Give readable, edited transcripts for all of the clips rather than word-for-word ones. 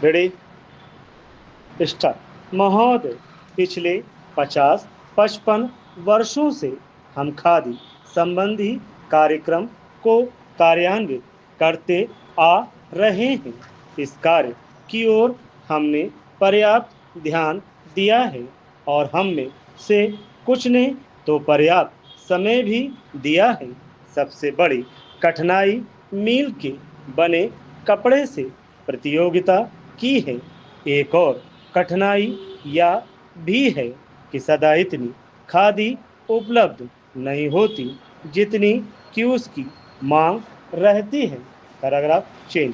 Ready start. महोदय, पिछले 50-55 वर्षों से हम खादी संबंधी कार्यक्रम को कार्यान्वित करते आ रहे हैं। इस कार्य की ओर हमने पर्याप्त ध्यान दिया है और हम में से कुछ ने तो पर्याप्त समय भी दिया है। सबसे बड़ी कठिनाई मील के बने कपड़े से प्रतियोगिता की है। एक और कठिनाई यह भी है कि सदा इतनी खादी उपलब्ध नहीं होती जितनी कि उसकी मांग रहती है। Paragraph change.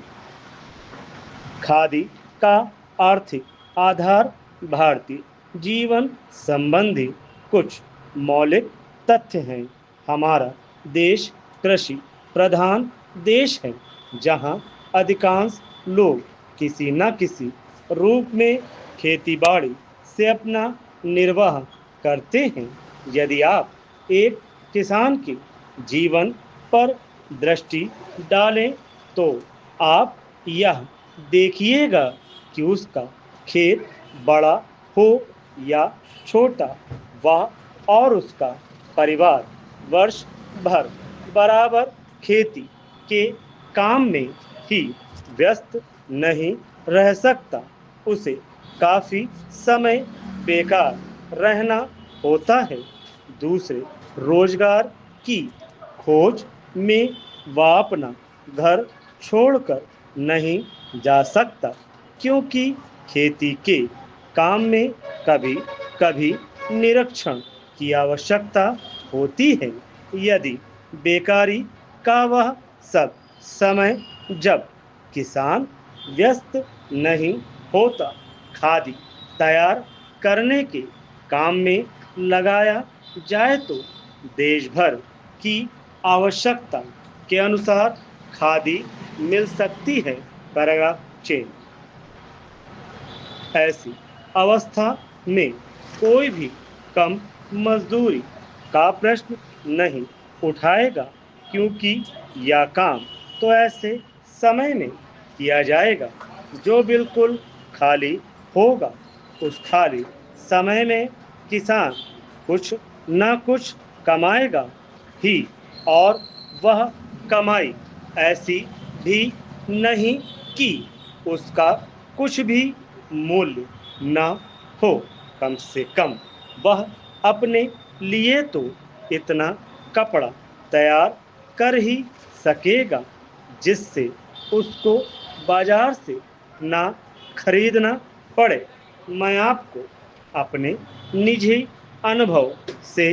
खादी का आर्थिक आधार भारतीय जीवन संबंधी कुछ मौलिक तथ्य हैं। हमारा देश कृषि प्रधान देश है, जहां अधिकांश लोग किसी न किसी रूप में खेती बाड़ी से अपना निर्वाह करते हैं। यदि आप एक किसान के जीवन पर दृष्टि डालें तो आप यह देखिएगा कि उसका खेत बड़ा हो या छोटा, वह और उसका परिवार वर्ष भर बराबर खेती के काम में ही व्यस्त नहीं रह सकता। उसे काफी समय बेकार रहना होता है। दूसरे रोजगार की खोज में वह अपना घर छोड़कर नहीं जा सकता, क्योंकि खेती के काम में कभी कभी निरीक्षण की आवश्यकता होती है। यदि बेकारी का वह सब समय जब किसान व्यस्त नहीं होता खादी तैयार करने के काम में लगाया जाए तो देश भर की आवश्यकता के अनुसार खादी मिल सकती है। Paragraph change. ऐसी अवस्था में कोई भी कम मजदूरी का प्रश्न नहीं उठाएगा, क्योंकि यह काम तो ऐसे समय में किया जाएगा जो बिल्कुल खाली होगा। उस खाली समय में किसान कुछ न कुछ कमाएगा ही, और वह कमाई ऐसी भी नहीं कि उसका कुछ भी मूल्य न हो। कम से कम वह अपने लिए तो इतना कपड़ा तैयार कर ही सकेगा जिससे उसको बाजार से ना खरीदना पड़े। मैं आपको अपने निजी अनुभव से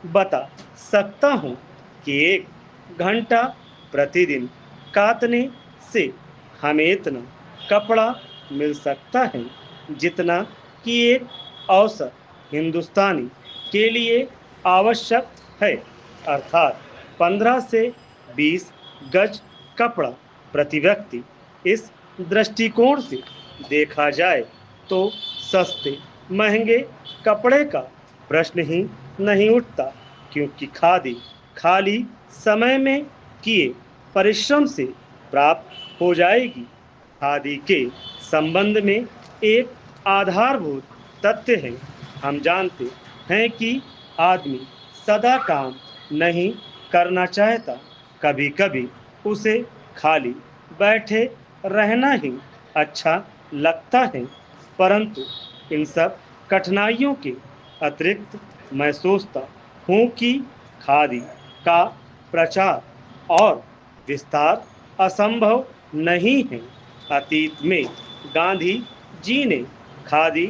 बता सकता हूँ कि 1 घंटा प्रतिदिन काटने से हमें इतना कपड़ा मिल सकता है जितना कि एक औसत हिंदुस्तानी के लिए आवश्यक है, अर्थात 15 से 20 गज कपड़ा प्रति व्यक्ति। इस दृष्टिकोण से देखा जाए तो सस्ते महंगे कपड़े का प्रश्न ही नहीं उठता, क्योंकि खादी खाली समय में किए परिश्रम से प्राप्त हो जाएगी। खादी के संबंध में एक आधारभूत तथ्य है। हम जानते हैं कि आदमी सदा काम नहीं करना चाहता। कभी कभी उसे खाली बैठे रहना ही अच्छा लगता है। परंतु इन सब कठिनाइयों के अतिरिक्त मैं सोचता हूँ कि खादी का प्रचार और विस्तार असंभव नहीं है। अतीत में गांधी जी ने खादी